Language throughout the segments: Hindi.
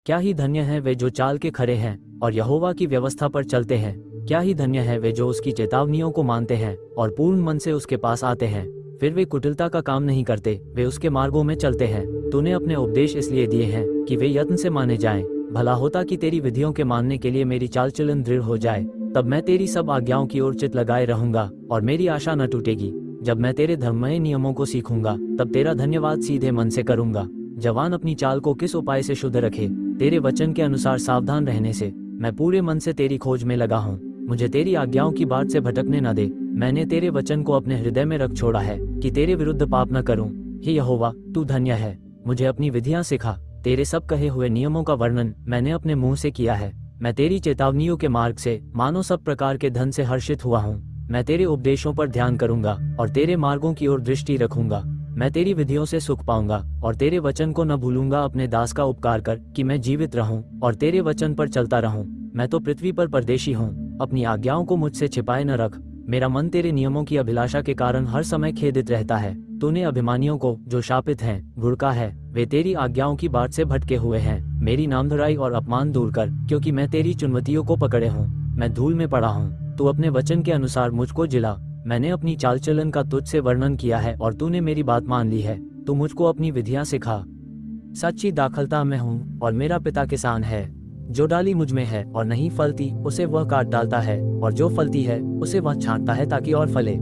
क्या ही धन्य है वे जो चाल के खरे हैं और यहोवा की व्यवस्था पर चलते हैं। क्या ही धन्य है वे जो उसकी चेतावनियों को मानते हैं और पूर्ण मन से उसके पास आते हैं। फिर वे कुटिलता का काम नहीं करते, वे उसके मार्गों में चलते हैं। तूने अपने उपदेश इसलिए दिए हैं कि वे यत्न से माने जाएं। भला होता कि तेरी विधियों के मानने के लिए मेरी चाल चलन दृढ़ हो जाए। तब मैं तेरी सब आज्ञाओं की ओर चित लगाए रहूंगा और मेरी आशा न टूटेगी। जब मैं तेरे धर्ममय नियमों को सीखूंगा तब तेरा धन्यवाद सीधे मन से करूंगा। जवान अपनी चाल को किस उपाय से शुद्ध रखे, तेरे वचन के अनुसार सावधान रहने से। मैं पूरे मन से तेरी खोज में लगा हूँ, मुझे तेरी आज्ञाओं की बाट से भटकने न दे। मैंने तेरे वचन को अपने हृदय में रख छोड़ा है कि तेरे विरुद्ध पाप न करूं। हे यहोवा, तू धन्य है, मुझे अपनी विधियां सिखा। तेरे सब कहे हुए नियमों का वर्णन मैंने अपने मुंह से किया है। मैं तेरी चेतावनियों के मार्ग से मानो सब प्रकार के धन से हर्षित हुआ हूँ। मैं तेरे उपदेशों पर ध्यान करूंगा और तेरे मार्गों की ओर दृष्टि रखूंगा। मैं तेरी विधियों से सुख पाऊंगा और तेरे वचन को न भूलूंगा। अपने दास का उपकार कर कि मैं जीवित रहूं और तेरे वचन पर चलता रहूं। मैं तो पृथ्वी पर परदेशी हूँ, अपनी आज्ञाओं को मुझसे छिपाए न रख। मेरा मन तेरे नियमों की अभिलाषा के कारण हर समय खेदित रहता है। तूने अभिमानियों को जो शापित हैं घुड़का है, वे तेरी आज्ञाओं की बाट से भटके हुए हैं। मेरी नामधराई और अपमान दूर कर, क्योंकि मैं तेरी चुनवतियों को पकड़े हूँ। मैं धूल में पड़ा हूँ, तू अपने वचन के अनुसार मुझको जिला। मैंने अपनी चाल चलन का तुझ से वर्णन किया है और तूने मेरी बात मान ली है। तू मुझको अपनी विधियां सिखा। सच्ची दाखलता में हूँ और मेरा पिता किसान है। जो डाली मुझ में है और नहीं फलती उसे वह काट डालता है, और जो फलती है उसे वह छांटता है ताकि और फले।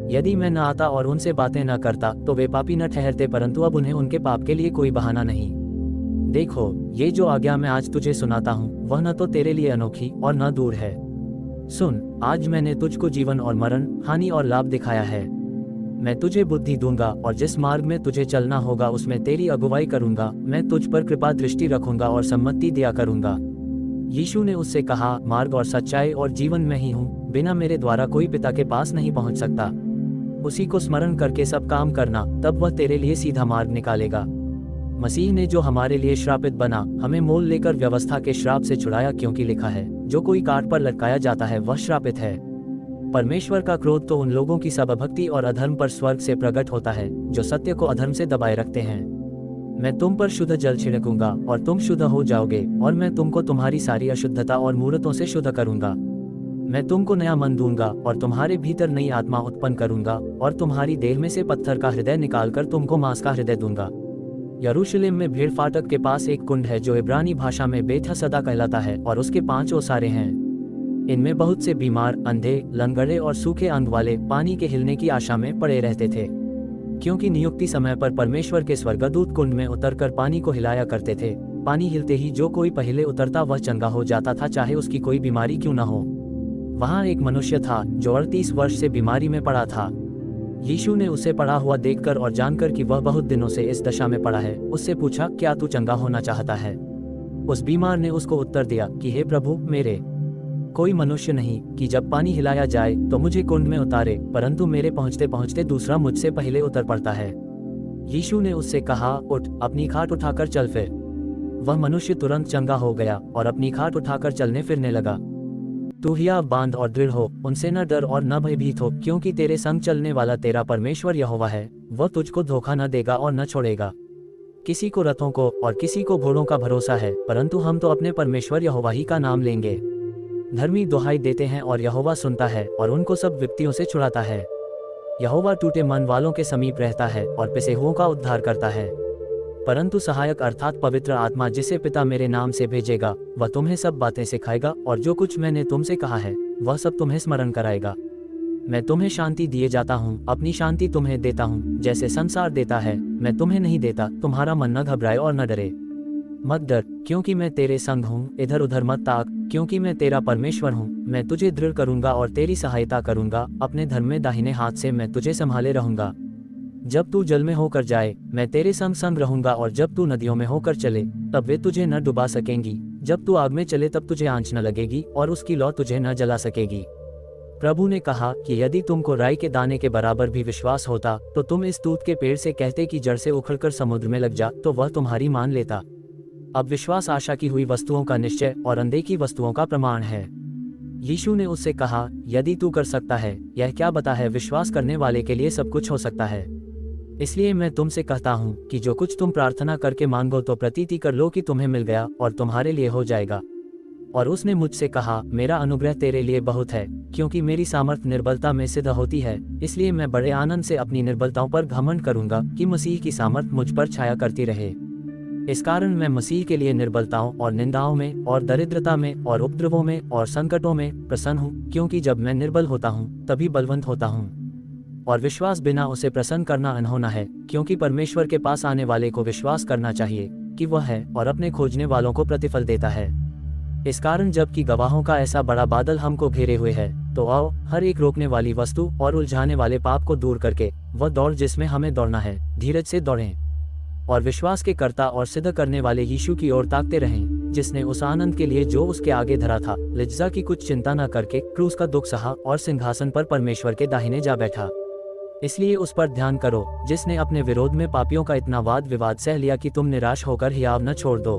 यदि मैं न आता और उनसे बातें न करता तो वे पापी न ठहरते, परंतु अब उन्हें उनके पाप के लिए कोई बहाना नहीं। देखो, ये जो आज्ञा मैं आज तुझे सुनाता हूँ वह न तो तेरे लिए अनोखी और न दूर है। सुन, आज मैंने तुझको जीवन और मरण, हानि और लाभ दिखाया है। मैं तुझे बुद्धि दूंगा और जिस मार्ग में तुझे चलना होगा उसमें तेरी अगुवाई करूंगा। मैं तुझ पर कृपा दृष्टि रखूंगा और सम्मति दिया करूंगा। यीशु ने उससे कहा, मार्ग और सच्चाई और जीवन में ही हूँ, बिना मेरे द्वारा कोई पिता के पास नहीं पहुँच सकता। उसी को स्मरण करके सब काम करना, तब वह तेरे लिए सीधा मार्ग निकालेगा। मसीह ने जो हमारे लिए श्रापित बना, हमें मोल लेकर व्यवस्था के श्राप से छुड़ाया, क्योंकि लिखा है, जो कोई काट पर लटकाया जाता है वह श्रापित है। परमेश्वर का क्रोध तो उन लोगों की सब अभक्ति और अधर्म पर स्वर्ग से प्रकट होता है जो सत्य को अधर्म से दबाए रखते हैं। मैं तुम पर शुद्ध जल छिड़कूंगा और तुम शुद्ध हो जाओगे, और मैं तुमको तुम्हारी सारी अशुद्धता और मूर्तों से शुद्ध करूंगा। मैं तुमको नया मन दूंगा और तुम्हारे भीतर नई आत्मा उत्पन्न करूंगा, और तुम्हारी देह में से पत्थर का हृदय निकालकर तुमको मांस का हृदय दूंगा। यरूशलेम में भीड़ फाटक के पास एक कुंड है जो इब्रानी भाषा में बेत हसदा कहलाता है, और उसके 5 ओसारे हैं। इनमें बहुत से बीमार, अंधे, लंगड़े और सूखे अंग वाले पानी के हिलने की आशा में पड़े रहते थे, क्योंकि नियुक्ति समय पर परमेश्वर के स्वर्गदूत कुंड में उतरकर पानी को हिलाया करते थे। पानी हिलते ही जो कोई पहले उतरता वह चंगा हो जाता था, चाहे उसकी कोई बीमारी क्यों न हो। वहाँ एक मनुष्य था जो 38 वर्ष से बीमारी में पड़ा था। यीशु ने उसे पड़ा हुआ देखकर और जानकर कि वह बहुत दिनों से इस दशा में पड़ा है, उससे पूछा, क्या तू चंगा होना चाहता है? उस बीमार ने उसको उत्तर दिया कि हे प्रभु, मेरे कोई मनुष्य नहीं कि जब पानी हिलाया जाए तो मुझे कुंड में उतारे, परंतु मेरे पहुंचते पहुंचते दूसरा मुझसे पहले उतर पड़ता है। यीशु ने उससे कहा, उठ, अपनी खाट उठाकर चल फिर। वह मनुष्य तुरंत चंगा हो गया और अपनी खाट उठाकर चलने फिरने लगा। तू हिया बांध और दृढ़ हो, उनसे न डर और न भयभीत हो, क्योंकि तेरे संग चलने वाला तेरा परमेश्वर यहोवा है। वह तुझको धोखा न देगा और न छोड़ेगा। किसी को रथों को और किसी को घोड़ों का भरोसा है, परंतु हम तो अपने परमेश्वर यहोवा ही का नाम लेंगे। धर्मी दुहाई देते हैं और यहोवा सुनता है और उनको सब विपत्तियों से छुड़ाता है। यहोवा टूटे मन वालों के समीप रहता है और पिसे हुओं का उद्धार करता है। परंतु सहायक अर्थात पवित्र आत्मा, जिसे पिता मेरे नाम से भेजेगा, वह तुम्हें सब बातें सिखाएगा और जो कुछ मैंने तुमसे कहा है वह सब तुम्हें स्मरण कराएगा। मैं तुम्हें शांति दिए जाता हूँ, अपनी शांति तुम्हें देता हूँ। जैसे संसार देता है मैं तुम्हें नहीं देता। तुम्हारा मन न घबराए और न डरे। मत डर, क्योंकि मैं तेरे संग हूँ। इधर उधर मत ताक, क्योंकि मैं तेरा परमेश्वर हूँ। मैं तुझे दृढ़ करूंगा और तेरी सहायता करूंगा। अपने धर्म में दाहिने हाथ से मैं तुझे संभाले रहूंगा। जब तू जल में होकर जाए मैं तेरे संग संग रहूंगा, और जब तू नदियों में होकर चले तब वे तुझे न डुबा सकेंगी। जब तू आग में चले तब तुझे आंच न लगेगी और उसकी लौ तुझे न जला सकेगी। प्रभु ने कहा कि यदि तुमको राई के दाने के बराबर भी विश्वास होता तो तुम इस तूत के पेड़ से कहते कि जड़ से उखड़कर समुद्र में लग जा, तो वह तुम्हारी मान लेता। अब विश्वास आशा की हुई वस्तुओं का निश्चय और अनदेखी वस्तुओं का प्रमाण है। यीशु ने उससे कहा, यदि तू कर सकता है, यह क्या बता है, विश्वास करने वाले के लिए सब कुछ हो सकता है। इसलिए मैं तुमसे कहता हूँ कि जो कुछ तुम प्रार्थना करके मांगो तो प्रतीति कर लो कि तुम्हें मिल गया और तुम्हारे लिए हो जाएगा। और उसने मुझसे कहा, मेरा अनुग्रह तेरे लिए बहुत है, क्योंकि मेरी सामर्थ निर्बलता में सिद्ध होती है। इसलिए मैं बड़े आनंद से अपनी निर्बलताओं पर घमंड करूंगा कि मसीह की सामर्थ मुझ पर छाया करती रहे। इस कारण मैं मसीह के लिए निर्बलताओं और निंदाओं में और दरिद्रता में और उपद्रवों में और संकटों में प्रसन्न हूँ, क्योंकि जब मैं निर्बल होता हूँ तभी बलवंत होता हूँ। और विश्वास बिना उसे प्रसन्न करना अनहोना है, क्योंकि परमेश्वर के पास आने वाले को विश्वास करना चाहिए कि वह है और अपने खोजने वालों को प्रतिफल देता है। इस कारण जबकि गवाहों का ऐसा बड़ा बादल हमको घेरे हुए है, तो आओ हर एक रोकने वाली वस्तु और उलझाने वाले पाप को दूर करके वह दौड़ जिसमें हमें दौड़ना है धीरज से दौड़ें, और विश्वास के कर्ता और सिद्ध करने वाले यीशु की ओर ताकते रहें, जिसने उस आनंद के लिए जो उसके आगे धरा था लज्जा की कुछ चिंता न करके क्रूस का दुख सहा और सिंहासन पर परमेश्वर के दाहिने जा बैठा। इसलिए उस पर ध्यान करो जिसने अपने विरोध में पापियों का इतना वाद विवाद सह लिया कि तुम निराश होकर हियाव न छोड़ दो।